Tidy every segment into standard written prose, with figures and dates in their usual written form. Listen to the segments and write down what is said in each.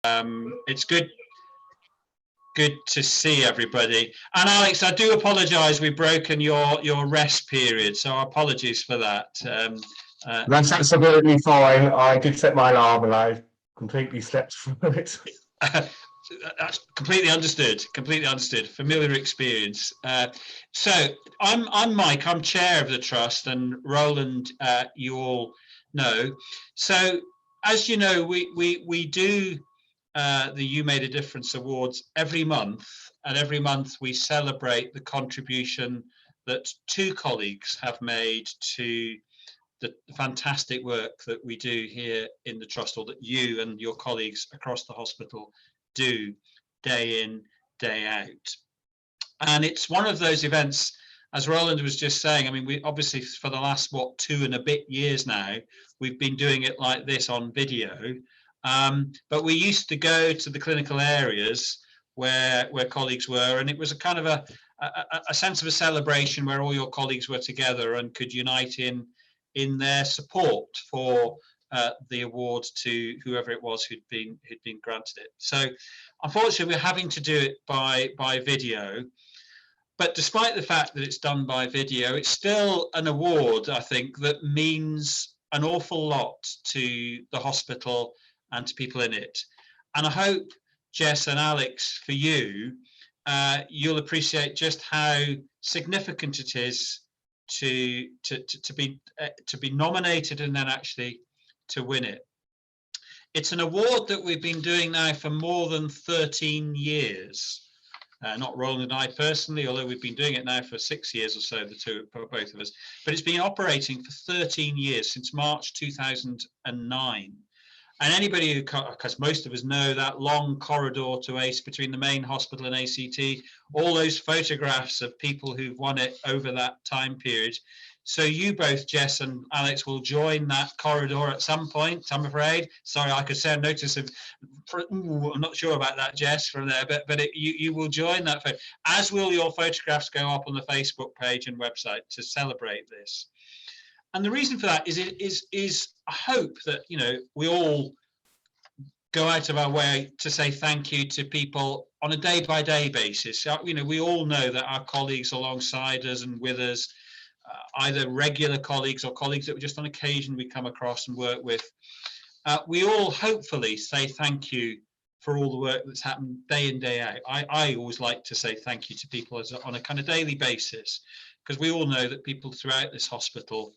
It's good to see everybody. And Alex, I do apologise. We've broken your rest period, so apologies for that. That's absolutely fine. I did set my alarm and I completely slept through it. That's completely understood. Familiar experience. So I'm Mike. I'm chair of the trust, and Roland, you all know. So as you know, we do the You Made a Difference Awards every month, and every month we celebrate the contribution that two colleagues have made to the fantastic work that we do here in the trust, or that you and your colleagues across the hospital do day in, day out. And it's one of those events, as Roland was just saying, I mean, we obviously for the last, 2 and a bit years now, we've been doing it like this on video. But we used to go to the clinical areas where colleagues were, and it was a kind of a sense of a celebration where all your colleagues were together and could unite in their support for the award to whoever it was who'd been granted it. So unfortunately, we're having to do it by video. But despite the fact that it's done by video, it's still an award, I think, that means an awful lot to the hospital and to people in it. And I hope, Jess and Alex, for you, you'll appreciate just how significant it is to be nominated and then actually to win it. It's an award that we've been doing now for more than 13 years. Not Roland and I personally, although we've been doing it now for 6 years or so, both of us. But it's been operating for 13 years, since March 2009. And anybody who, because most of us know that long corridor to ACE between the main hospital and ACT, all those photographs of people who've won it over that time period. So you both, Jess and Alex, will join that corridor at some point, I'm afraid. Sorry, I could say a notice of, I'm not sure about that, Jess, from there, but you will join that, as will your photographs go up on the Facebook page and website to celebrate this. And the reason for that is a hope that, you know, we all go out of our way to say thank you to people on a day-by-day basis. You know, we all know that our colleagues alongside us and with us, either regular colleagues or colleagues that just on occasion we come across and work with, we all hopefully say thank you for all the work that's happened day in, day out. I always like to say thank you to people on a kind of daily basis, because we all know that people throughout this hospital,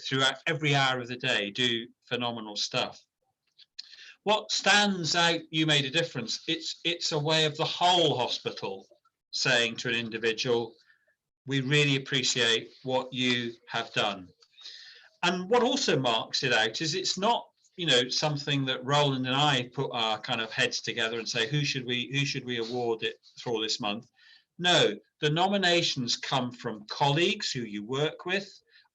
throughout every hour of the day, do phenomenal stuff. What stands out, You Made a Difference, it's a way of the whole hospital saying to an individual, we really appreciate what you have done. And what also marks it out is it's not, you know, something that Roland and I put our kind of heads together and say, who should we award it for this month? No, the nominations come from colleagues who you work with,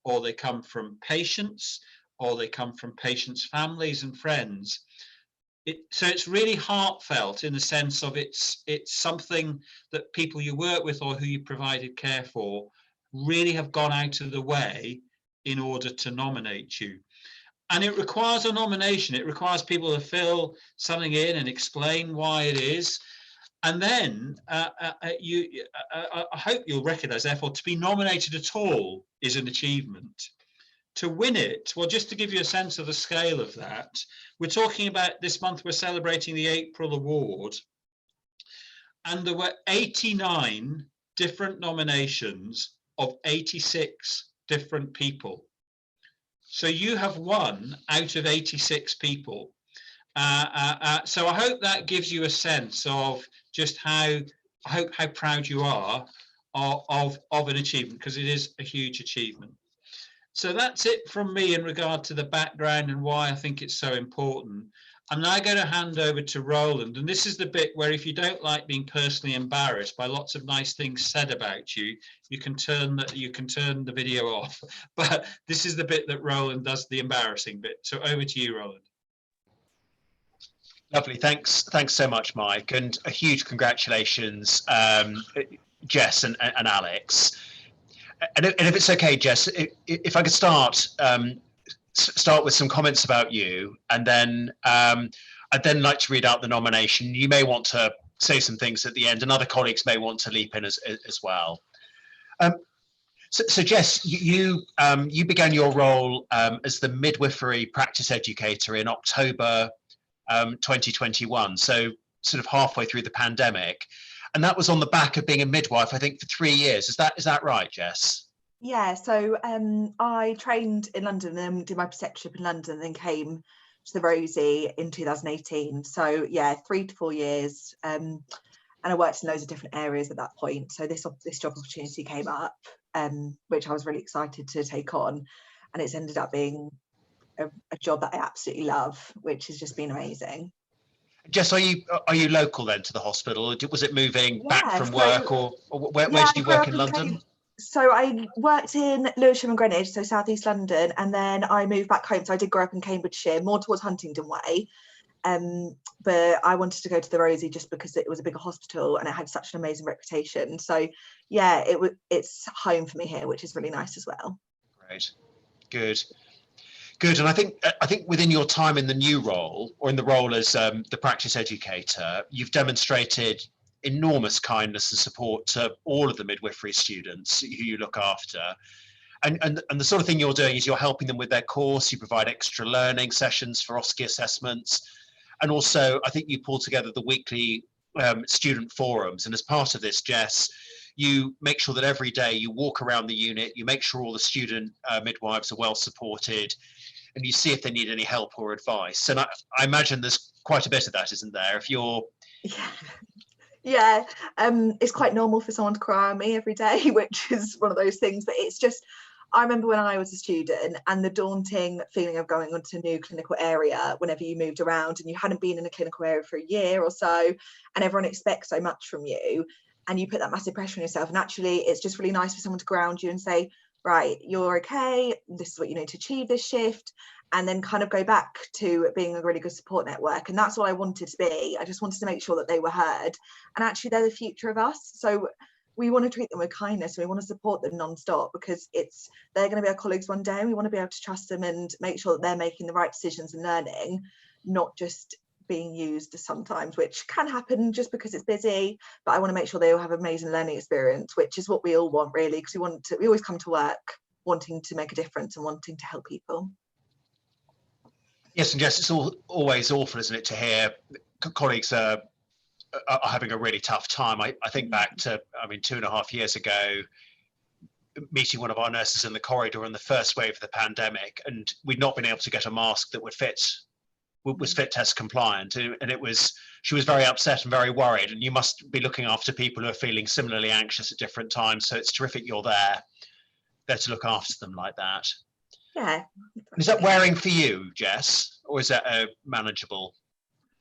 or they come from patients, or they come from patients' families and friends. So it's really heartfelt in the sense of it's something that people you work with or who you provided care for really have gone out of the way in order to nominate you. And it requires a nomination. It requires people to fill something in and explain why it is. And then I hope you'll recognise, therefore, to be nominated at all is an achievement. To win it, well, just to give you a sense of the scale of that, we're talking about this month, we're celebrating the April Award, and there were 89 different nominations of 86 different people. So you have won out of 86 people. So I hope that gives you a sense of just how proud you are of an achievement, because it is a huge achievement. So that's it from me in regard to the background and why I think it's so important. I'm now going to hand over to Roland, and this is the bit where if you don't like being personally embarrassed by lots of nice things said about you, you can turn the video off. But this is the bit that Roland does the embarrassing bit. So over to you, Roland. Lovely, thanks so much, Mike, and a huge congratulations, Jess and Alex. And if it's okay, Jess, if I could start with some comments about you, and then I I'd then like to read out the nomination. You may want to say some things at the end, and other colleagues may want to leap in as well. So Jess, you began your role as the midwifery practice educator in October 2021, so sort of halfway through the pandemic, and that was on the back of being a midwife, I think, for 3 years. Is that right, Jess? Yeah, so I trained in London and did my preceptorship in London, and then came to the Rosie in 2018. So yeah, 3 to 4 years, and I worked in loads of different areas at that point. So this job opportunity came up, which I was really excited to take on, and it's ended up being a job that I absolutely love, which has just been amazing. Jess, are you local then to the hospital? Was it moving back from work, or where did you work in London? So I worked in Lewisham and Greenwich, so southeast London, and then I moved back home. So I did grow up in Cambridgeshire, more towards Huntingdon way. But I wanted to go to the Rosie just because it was a bigger hospital and it had such an amazing reputation. So yeah, it's home for me here, which is really nice as well. Great, good. And I think within your time in the new role, or in the role as the practice educator, you've demonstrated enormous kindness and support to all of the midwifery students who you look after. And the sort of thing you're doing is you're helping them with their course. You provide extra learning sessions for OSCE assessments. And also, I think you pull together the weekly student forums. And as part of this, Jess, you make sure that every day you walk around the unit, you make sure all the student midwives are well supported, and you see if they need any help or advice. And I imagine there's quite a bit of that, isn't there? If you're... Yeah, it's quite normal for someone to cry on me every day, which is one of those things. But it's just, I remember when I was a student and the daunting feeling of going onto a new clinical area whenever you moved around and you hadn't been in a clinical area for a year or so, and everyone expects so much from you, and you put that massive pressure on yourself. And actually, it's just really nice for someone to ground you and say, right, you're okay, this is what you need to achieve this shift, and then kind of go back to being a really good support network. And that's what I wanted to be. I just wanted to make sure that they were heard. And actually, they're the future of us. So we want to treat them with kindness. We want to support them non-stop, because they're going to be our colleagues one day, and we want to be able to trust them and make sure that they're making the right decisions and learning, not just being used sometimes, which can happen just because it's busy. But I want to make sure they all have an amazing learning experience, which is what we all want, really, because we always come to work wanting to make a difference and wanting to help people. Yes, and Jess, it's always awful, isn't it, to hear colleagues are having a really tough time. I think back to, 2.5 years ago, meeting one of our nurses in the corridor in the first wave of the pandemic, and we'd not been able to get a mask that was fit test compliant, and she was very upset and very worried. And you must be looking after people who are feeling similarly anxious at different times, so it's terrific you're there to look after them like that. Yeah. Is that wearing for you, Jess, or is that manageable?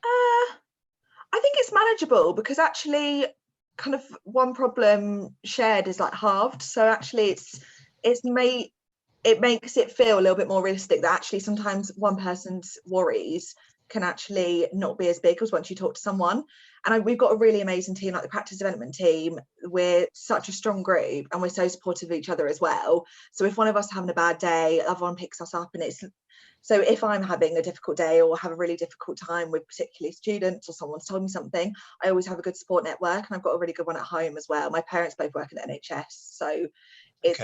I think it's manageable, because actually kind of one problem shared is like halved. So actually it makes it feel a little bit more realistic that actually sometimes one person's worries can actually not be as big as once you talk to someone. And we've got a really amazing team, like the practice development team. We're such a strong group, and we're so supportive of each other as well. So if one of us is having a bad day, the other one picks us up. And so if I'm having a difficult day or have a really difficult time with particularly students, or someone's told me something, I always have a good support network, and I've got a really good one at home as well. My parents both work in the NHS, so it's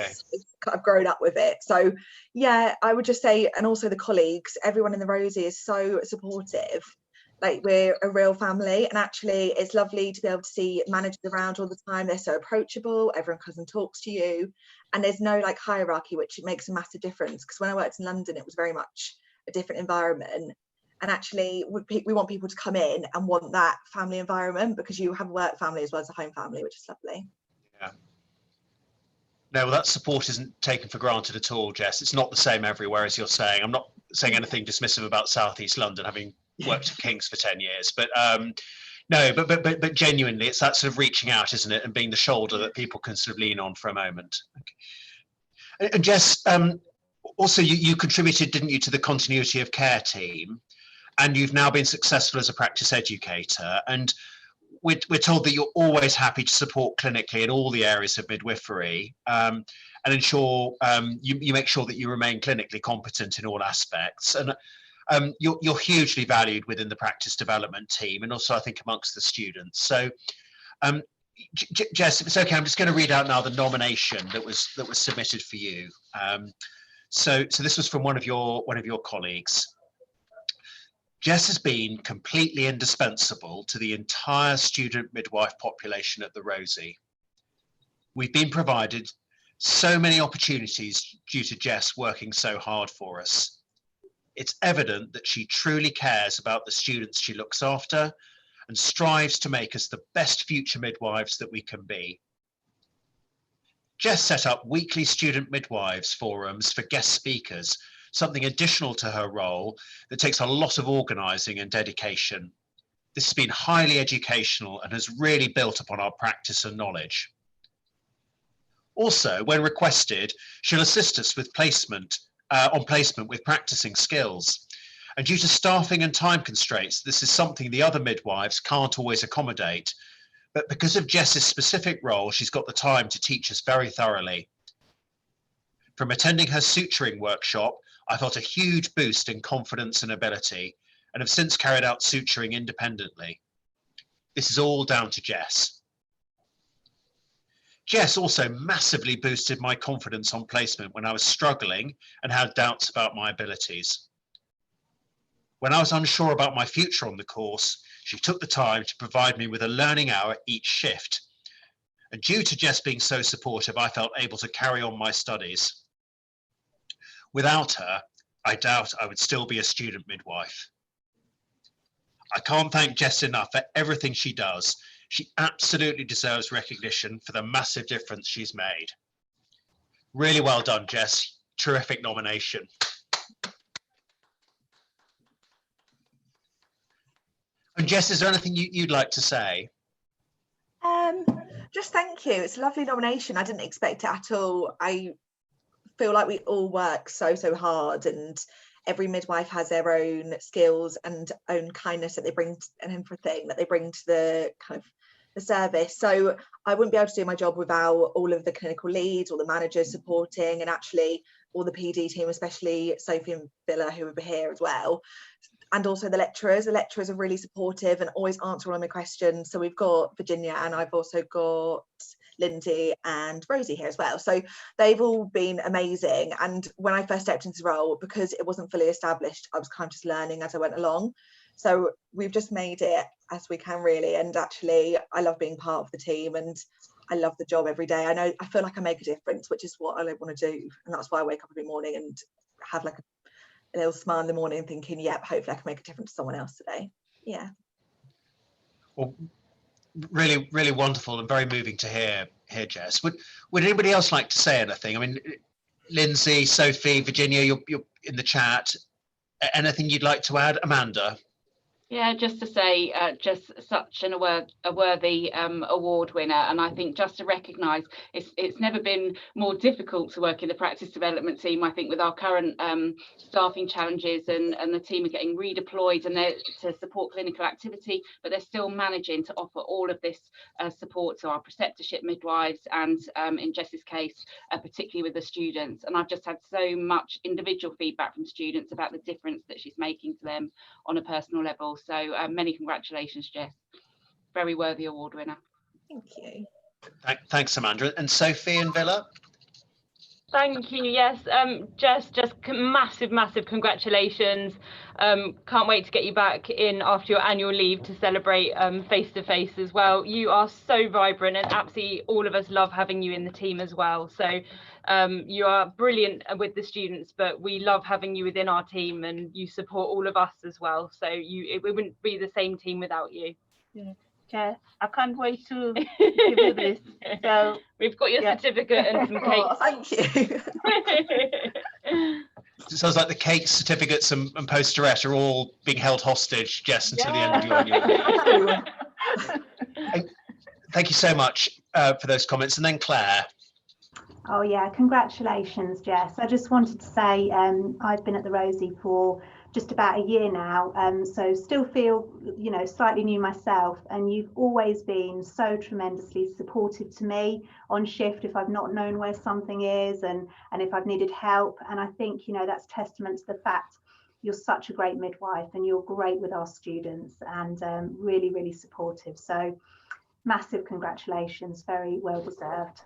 kind of grown up with it. So yeah, I would just say, and also the colleagues, everyone in the Rosie is so supportive. Like, we're a real family, and actually it's lovely to be able to see managers around all the time. They're so approachable, everyone comes and talks to you, and there's no like hierarchy, which makes a massive difference, because when I worked in London it was very much a different environment. And actually we want people to come in and want that family environment, because you have a work family as well as a home family, which is lovely. Yeah. No, well, that support isn't taken for granted at all, Jess. It's not the same everywhere, as you're saying. I'm not saying anything dismissive about South East London, having worked at King's for 10 years, but no, but genuinely, it's that sort of reaching out, isn't it, and being the shoulder that people can sort of lean on for a moment. Okay. And Jess, also you contributed, didn't you, to the continuity of care team, and you've now been successful as a practice educator, and we're told that you're always happy to support clinically in all the areas of midwifery, and ensure you make sure that you remain clinically competent in all aspects. And you're hugely valued within the practice development team, and also I think amongst the students. So Jess, if it's okay, I'm just going to read out now the nomination that was submitted for you. So this was from one of your colleagues. Jess has been completely indispensable to the entire student midwife population at the Rosie. We've been provided so many opportunities due to Jess working so hard for us. It's evident that she truly cares about the students she looks after and strives to make us the best future midwives that we can be. Jess set up weekly student midwives forums for guest speakers, something additional to her role that takes a lot of organising and dedication. This has been highly educational and has really built upon our practice and knowledge. Also, when requested, she'll assist us with placement with practicing skills. And due to staffing and time constraints, this is something the other midwives can't always accommodate. But because of Jess's specific role, she's got the time to teach us very thoroughly. From attending her suturing workshop, I felt a huge boost in confidence and ability, and have since carried out suturing independently. This is all down to Jess. Jess also massively boosted my confidence on placement when I was struggling and had doubts about my abilities. When I was unsure about my future on the course, she took the time to provide me with a learning hour each shift. And due to Jess being so supportive, I felt able to carry on my studies. Without her, I doubt I would still be a student midwife. I can't thank Jess enough for everything she does. She absolutely deserves recognition for the massive difference she's made. Really well done, Jess. Terrific nomination. And Jess, is there anything you'd like to say? Just thank you. It's a lovely nomination. I didn't expect it at all. I feel like we all work so hard, and every midwife has their own skills and own kindness that they bring and everything that they bring to the kind of the service. So I wouldn't be able to do my job without all of the clinical leads, all the managers supporting, and actually all the PD team, especially Sophie and Villa, who are here as well. And also the lecturers. The lecturers are really supportive and always answer all of my questions. So we've got Virginia, and I've also got Lindsay and Rosie here as well. So they've all been amazing. And when I first stepped into the role, because it wasn't fully established, I was kind of just learning as I went along. So we've just made it as we can, really. And actually, I love being part of the team, and I love the job every day. I feel like I make a difference, which is what I want to do. And that's why I wake up every morning and have like a little smile in the morning thinking, yep, hopefully I can make a difference to someone else today. Yeah. Well, really, really wonderful and very moving to hear, Jess. Would anybody else like to say anything? I mean, Lindsay, Sophie, Virginia, you're in the chat. Anything you'd like to add? Amanda? Yeah, just to say, just such a worthy award winner, and I think just to recognise it's never been more difficult to work in the practice development team. I think with our current staffing challenges and the team are getting redeployed and they're to support clinical activity, but they're still managing to offer all of this support to our preceptorship midwives and in Jess's case, particularly with the students. And I've just had so much individual feedback from students about the difference that she's making to them on a personal level. So many congratulations, Jess. Very worthy award winner. Thank you. Thanks, Amanda. And Sophie and Villa? Thank you. Yes, Jess, just massive congratulations. Can't wait to get you back in after your annual leave to celebrate face to face as well. You are so vibrant, and absolutely all of us love having you in the team as well. So you are brilliant with the students, but we love having you within our team, and you support all of us as well. So it wouldn't be the same team without you. Yeah. Jess, I can't wait to give you this. So we've got your certificate and some cake. Oh, thank you. It sounds like the cake, certificates and posterette are all being held hostage, Jess, until the end of your annual leave. Thank you so much for those comments. And then Claire. Oh yeah, congratulations, Jess. I just wanted to say I've been at the Rosie for just about a year now, so still feel, you know, slightly new myself, and you've always been so tremendously supportive to me on shift if I've not known where something is and if I've needed help. And I think, you know, that's testament to the fact you're such a great midwife and you're great with our students and really, really supportive. So massive congratulations, very well deserved.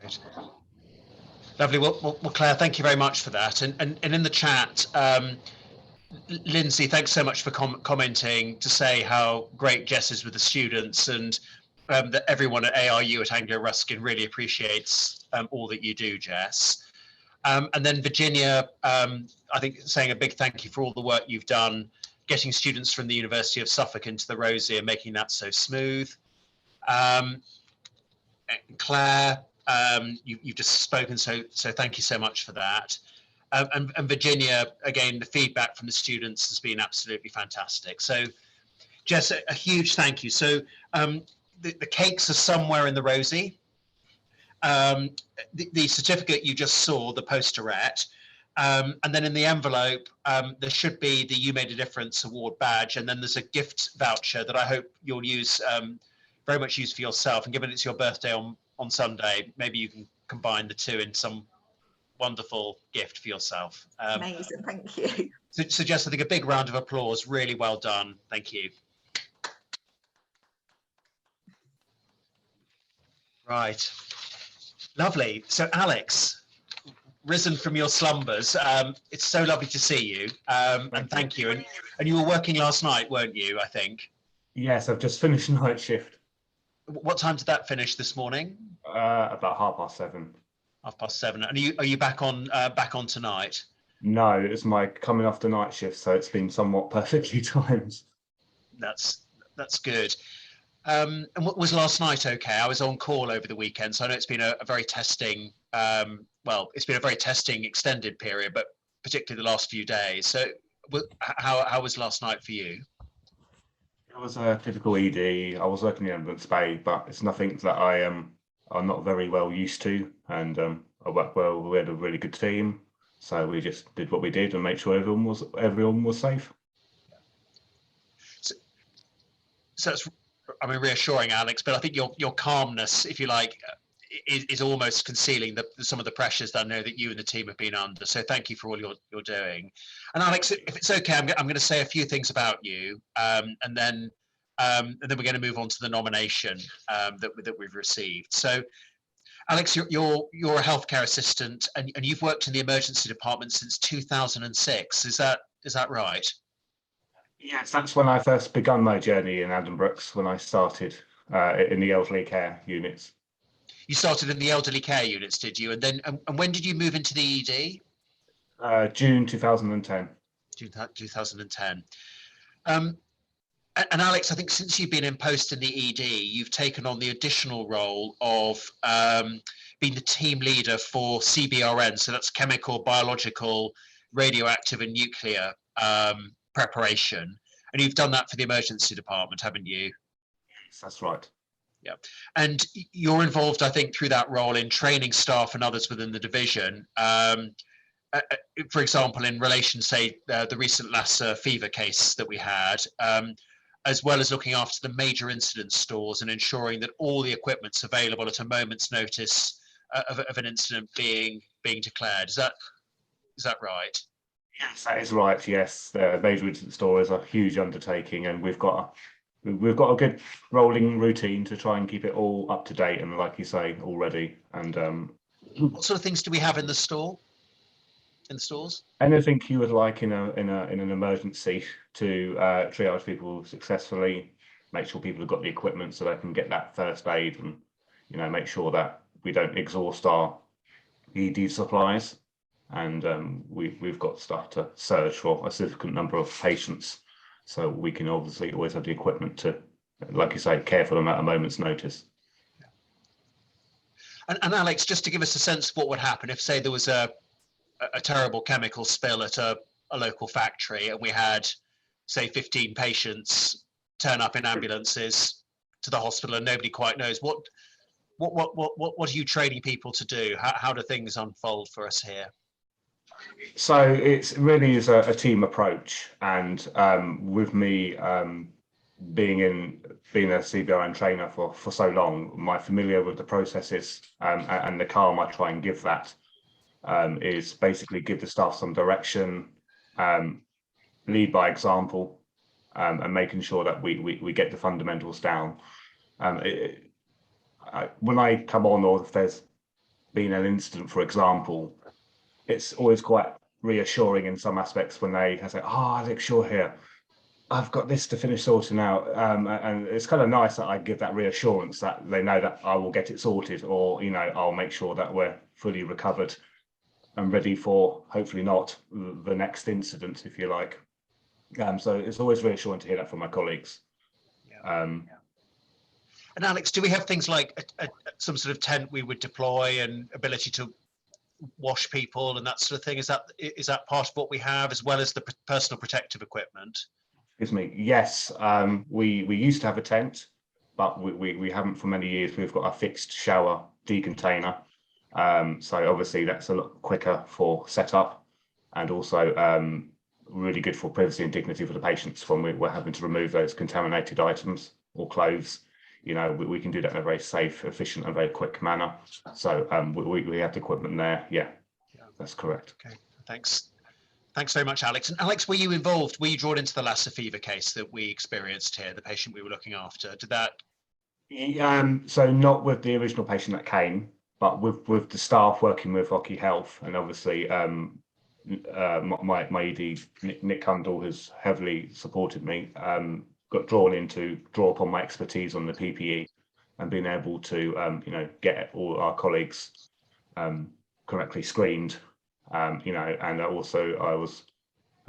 Great. Lovely. Well, Claire, thank you very much for that. And in the chat, Lindsay, thanks so much for commenting to say how great Jess is with the students, and that everyone at ARU at Anglia Ruskin really appreciates all that you do, Jess. And then Virginia, I think saying a big thank you for all the work you've done, getting students from the University of Suffolk into the Rosie and making that so smooth. Claire, you've just spoken, so thank you so much for that. And Virginia, again, the feedback from the students has been absolutely fantastic. So Jess, a huge thank you. So the cakes are somewhere in the Rosie. The certificate you just saw, the posterette, and then in the envelope, there should be the You Made a Difference award badge, and then there's a gift voucher that I hope you'll use, very much use for yourself. And given it's your birthday on Sunday, maybe you can combine the two in some wonderful gift for yourself. Amazing, thank you. So Jess, I think a big round of applause. Really well done. Thank you. Right. Lovely. So Alex, risen from your slumbers, it's so lovely to see you, and thank you. And you were working last night, weren't you, I think? Yes, I've just finished night shift. What time did that finish this morning? About 7:30. 7:30. And are you back on tonight? No, it's my coming off the night shift, so it's been somewhat perfectly timed. That's good. And what was last night okay? I was on call over the weekend, so I know it's been a very testing, it's been a very testing extended period, but particularly the last few days. So how was last night for you? It was a typical ED. I was working in the ambulance bay, but it's nothing that I'm not very well used to, and I worked well. We had a really good team, so we just did what we did and made sure everyone was safe. So it's, I mean, reassuring, Alex, but I think your calmness, if you like, is almost concealing some of the pressures that I know that you and the team have been under. So thank you for all you're doing. And Alex, if it's okay, I'm going to say a few things about you, and then we're going to move on to the nomination that we've received. So, Alex, you're a healthcare assistant, and you've worked in the emergency department since 2006. Is that right? Yes, that's when I first begun my journey in Addenbrooke's, when I started in the elderly care units. You started in the elderly care units, did you? And then, and when did you move into the ED? June 2010. June 2010. And Alex, I think since you've been in post in the ED, you've taken on the additional role of being the team leader for CBRN. So that's chemical, biological, radioactive and nuclear preparation. And you've done that for the emergency department, haven't you? Yes, that's right. Yeah. And you're involved, I think, through that role in training staff and others within the division. For example, in relation, say, the recent Lassa fever case that we had, as well as looking after the major incident stores and ensuring that all the equipment's available at a moment's notice of an incident being declared. Is that right? Yes, that is right. Yes, the major incident store is a huge undertaking, and we've got a good rolling routine to try and keep it all up to date and, like you say, all ready. And what sort of things do we have in the store? In the stores? Anything you would like in an emergency to triage people successfully, make sure people have got the equipment so they can get that first aid, and make sure that we don't exhaust our ED supplies. And we've got stuff to surge for a significant number of patients, so we can obviously always have the equipment to, like you say, care for them at a moment's notice. And Alex, just to give us a sense of what would happen if, say, there was a terrible chemical spill at a local factory, and we had, say, 15 patients turn up in ambulances to the hospital, and nobody quite knows what are you training people to do? How do things unfold for us here? So it really is a team approach, and with me being a CBRN trainer for so long, my familiar with the processes and the calm I try and give that is basically give the staff some direction lead by example, and making sure that we get the fundamentals down. When I come on, or if there's been an incident, for example, it's always quite reassuring in some aspects when they say, "Oh, Alex, you're here. I've got this to finish sorting out," and it's kind of nice that I give that reassurance that they know that I will get it sorted, or I'll make sure that we're fully recovered and ready for, hopefully not, the next incident, if you like. So it's always reassuring to hear that from my colleagues. And Alex, do we have things like some sort of tent we would deploy and ability to wash people and that sort of thing? Is that part of what we have, as well as the personal protective equipment? Excuse me. Yes, we used to have a tent, but we haven't for many years. We've got a fixed shower decontainer, so obviously that's a lot quicker for setup, and also really good for privacy and dignity for the patients when we're having to remove those contaminated items or clothes. We can do that in a very safe, efficient, and very quick manner. So we have the equipment there. Yeah, that's correct. Okay, thanks very much, Alex. And Alex, were you involved? Were you drawn into the Lassa fever case that we experienced here, the patient we were looking after? Did that? So not with the original patient that came, but with the staff working with Hockey Health, and obviously my ED, Nick Cundall, has heavily supported me. Got drawn in to draw upon my expertise on the PPE and being able to get all our colleagues correctly screened. And also I was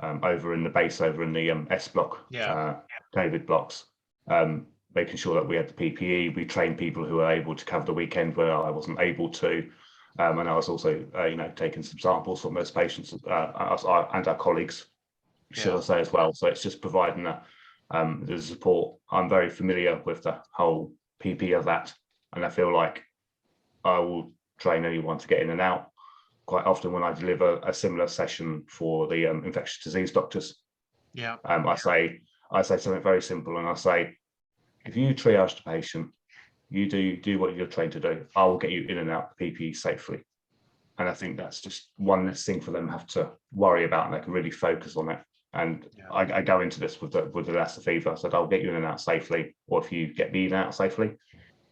over in the base, over in the S block, David blocks, making sure that we had the PPE. We trained people who were able to cover the weekend where I wasn't able to, and I was also taking some samples from those patients and our colleagues, should I say, as well. So it's just providing the support. I'm very familiar with the whole PP of that, and I feel like I will train anyone to get in and out. Quite often when I deliver a similar session for the infectious disease doctors, I say something very simple, and I say, if you triage the patient, you do what you're trained to do, I will get you in and out the PPE safely. And I think that's just one less thing for them to have to worry about, and they can really focus on it. And I go into this with the Lassa fever. I said, I'll get you in and out safely, or if you get me in and out safely,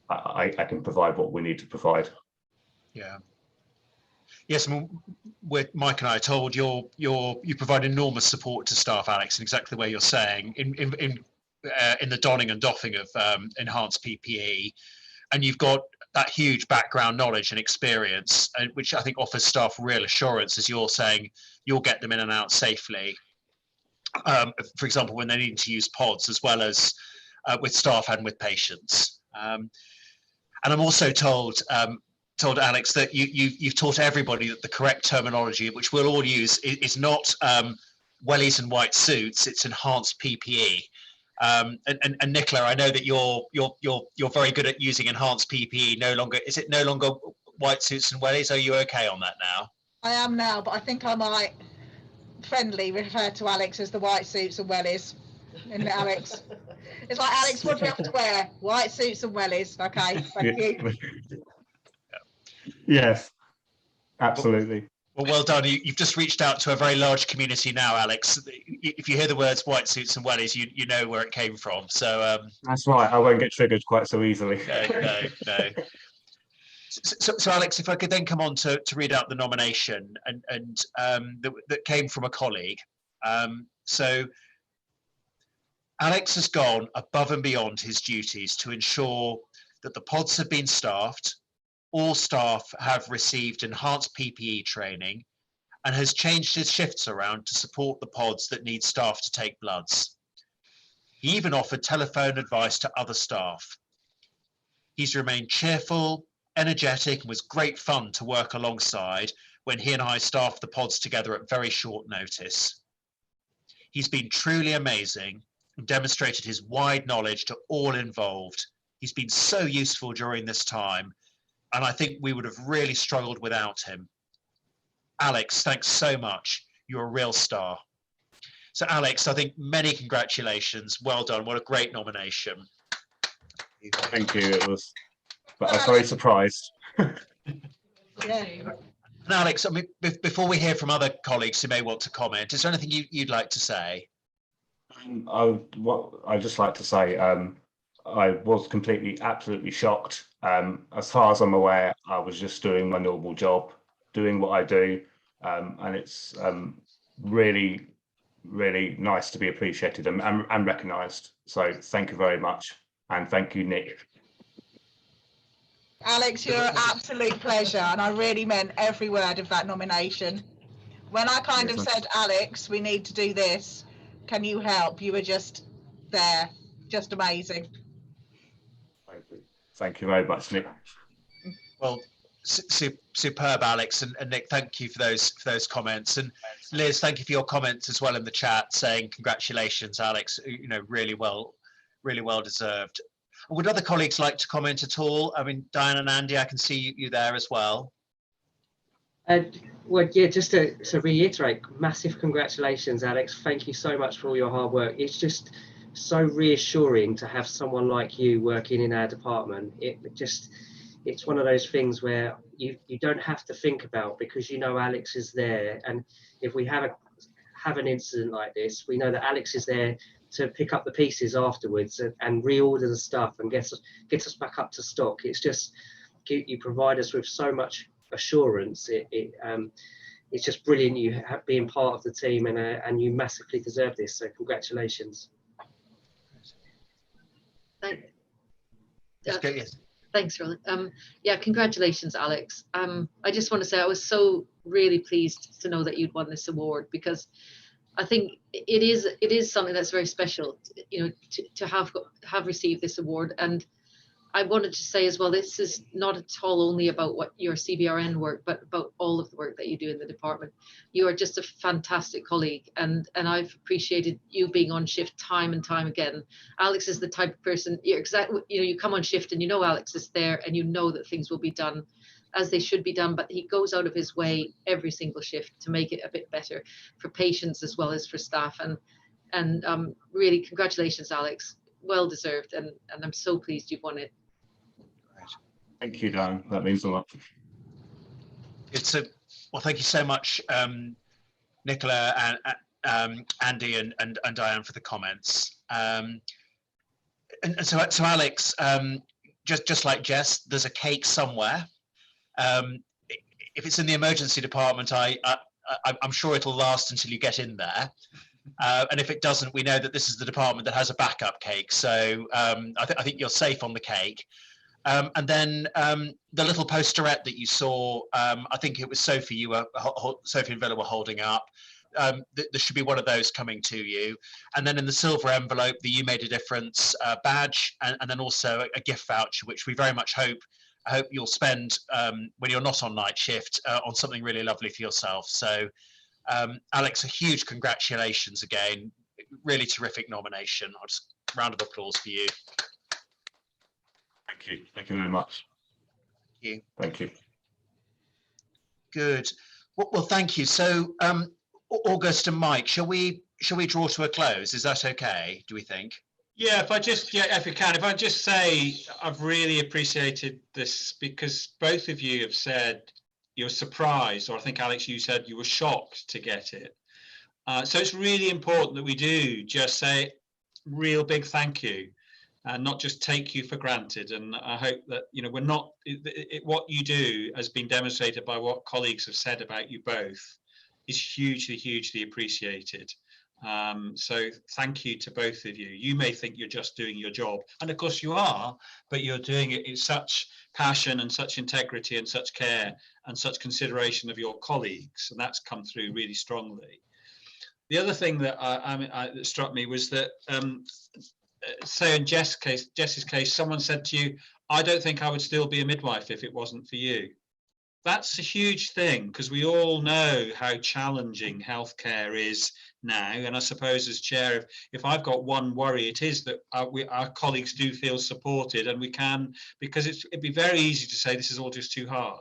I can provide what we need to provide. Yeah. Yes, I mean, Mike and I are told you provide enormous support to staff, Alex, in exactly the way you're saying, in the donning and doffing of enhanced PPE, and you've got that huge background knowledge and experience, which I think offers staff real assurance, as you're saying, you'll get them in and out safely. For example, when they need to use pods, as well as with staff and with patients. And I'm also told Alex that you've taught everybody that the correct terminology, which we'll all use, is not wellies and white suits; it's enhanced PPE. And Nicola, I know that you're very good at using enhanced PPE. Is it no longer white suits and wellies? Are you okay on that now? I am now, but I think I might friendly refer to Alex as the white suits and wellies. Isn't it, Alex? It's like, Alex, what do you have to wear? White suits and wellies. Okay, thank you. Yes, absolutely. Well done. You've just reached out to a very large community now, Alex. If you hear the words white suits and wellies, you know where it came from. So that's right. I won't get triggered quite so easily. No. So Alex, if I could then come on to read out the nomination and that came from a colleague. So Alex has gone above and beyond his duties to ensure that the pods have been staffed, all staff have received enhanced PPE training, and has changed his shifts around to support the pods that need staff to take bloods. He even offered telephone advice to other staff. He's remained cheerful, energetic, and was great fun to work alongside when he and I staffed the pods together at very short notice. He's been truly amazing and demonstrated his wide knowledge to all involved. He's been so useful during this time, and I think we would have really struggled without him. Alex, thanks so much. You're a real star. So Alex, I think many congratulations. Well done. What a great nomination. Thank you. I was very surprised. Yeah. And Alex, I mean, before we hear from other colleagues who may want to comment, is there anything you'd like to say? I'd just like to say I was absolutely shocked. As far as I'm aware, I was just doing my normal job, doing what I do, and it's really, really nice to be appreciated and recognised. So thank you very much, and thank you, Nick. Alex, you're an absolute pleasure, and I really meant every word of that nomination. When I kind of said, Alex, we need to do this, can you help? You were just there, just amazing. Thank you very much, Nick. Well, superb, Alex, and Nick, thank you for those comments. And Liz, thank you for your comments as well in the chat, saying congratulations, Alex. You know, really well deserved. Would other colleagues like to comment at all? I mean, Diane and Andy, I can see you there as well. Well, yeah, just to reiterate, massive congratulations, Alex. Thank you so much for all your hard work. It's just so reassuring to have someone like you working in our department. It's one of those things where you don't have to think about, because you know Alex is there. And if we have an incident like this, we know that Alex is there to pick up the pieces afterwards and reorder the stuff and get us back up to stock. It's just, you provide us with so much assurance. It's just brilliant you being part of the team, and you massively deserve this. So congratulations. Thanks, Roland. Yeah, congratulations, Alex. I just want to say I was so really pleased to know that you'd won this award, because I think it is something that's very special, you know, to have received this award. And I wanted to say as well, this is not at all only about what your CBRN work, but about all of the work that you do in the department. You are just a fantastic colleague, and I've appreciated you being on shift time and time again. Alex is the type of person, you come on shift and you know Alex is there, and you know that things will be done as they should be done, but he goes out of his way every single shift to make it a bit better for patients as well as for staff. And really, congratulations, Alex. Well deserved, and I'm so pleased you've won it. Thank you, Dan. That means a lot. Well, thank you so much, Nicola and Andy and Diane, for the comments. And so Alex, just like Jess, there's a cake somewhere. If it's in the emergency department, I'm sure it'll last until you get in there. And if it doesn't, we know that this is the department that has a backup cake. So I think you're safe on the cake. And then the little posterette that you saw, I think it was Sophie and Villa were holding up. There should be one of those coming to you. And then in the silver envelope, the You Made a Difference badge, and then also a gift voucher, which we very much hope you'll spend when you're not on night shift on something really lovely for yourself. So Alex, a huge congratulations again. Really terrific nomination. I'll just round of applause for you. Thank you. Thank you very much. Thank you. Thank you. Good. Well, thank you. So August and Mike, shall we draw to a close? Is that okay, do we think? Yeah, if I just say I've really appreciated this, because both of you have said you're surprised, or I think Alex, you said you were shocked to get it. So it's really important that we do just say real big thank you, and not just take you for granted. And I hope that, you know, we're not, what you do has been demonstrated by what colleagues have said about you both is hugely, hugely appreciated. So thank you to both of you. You may think you're just doing your job, and of course you are, but you're doing it in such passion and such integrity and such care and such consideration of your colleagues, and that's come through really strongly. The other thing that that struck me was that, say in Jess's case, someone said to you, "I don't think I would still be a midwife if it wasn't for you." That's a huge thing, because we all know how challenging healthcare is now. And I suppose as chair, if I've got one worry, it is that our colleagues do feel supported, and we can, because it'd be very easy to say this is all just too hard.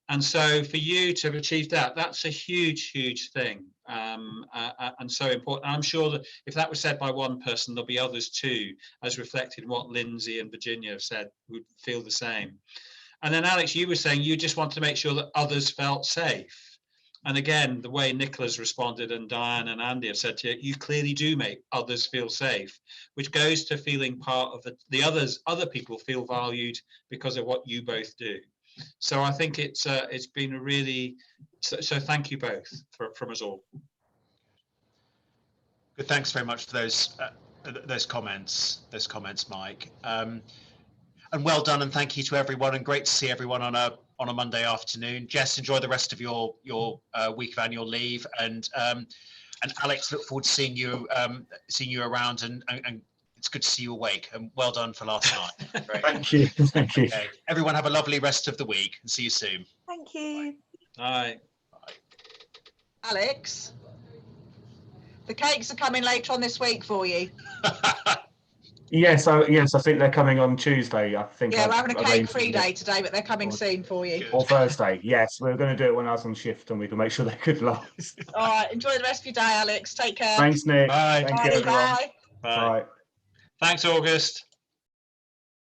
And so for you to have achieved that, that's a huge, huge thing, and so important. And I'm sure that if that was said by one person, there'll be others too, as reflected in what Lindsay and Virginia have said, who feel the same. And then Alex, you were saying you just want to make sure that others felt safe. And again, the way Nicola's responded and Diane and Andy have said to you, you clearly do make others feel safe, which goes to feeling part of the other people feel valued because of what you both do. So I think it's been a really, so thank you both from us all. Good, thanks very much for those comments, Mike. And well done, and thank you to everyone, and great to see everyone on a Monday afternoon. Jess, enjoy the rest of your week of annual leave, and Alex, look forward to seeing you around, and it's good to see you awake, and well done for last night. Great. Thank you. Thank you. Okay. Everyone have a lovely rest of the week, and see you soon. Thank you. Bye. Alex, the cakes are coming later on this week for you. Yes, I think they're coming on Tuesday. I think. Yeah, we're having a cake-free day today, but they're coming soon for you. Or Thursday. Yes, we're going to do it when I was on shift, and we can make sure they could last. All right, enjoy the rest of your day, Alex. Take care. Thanks, Nick. Bye. Thank you, everyone. Bye. Bye. Thanks, August.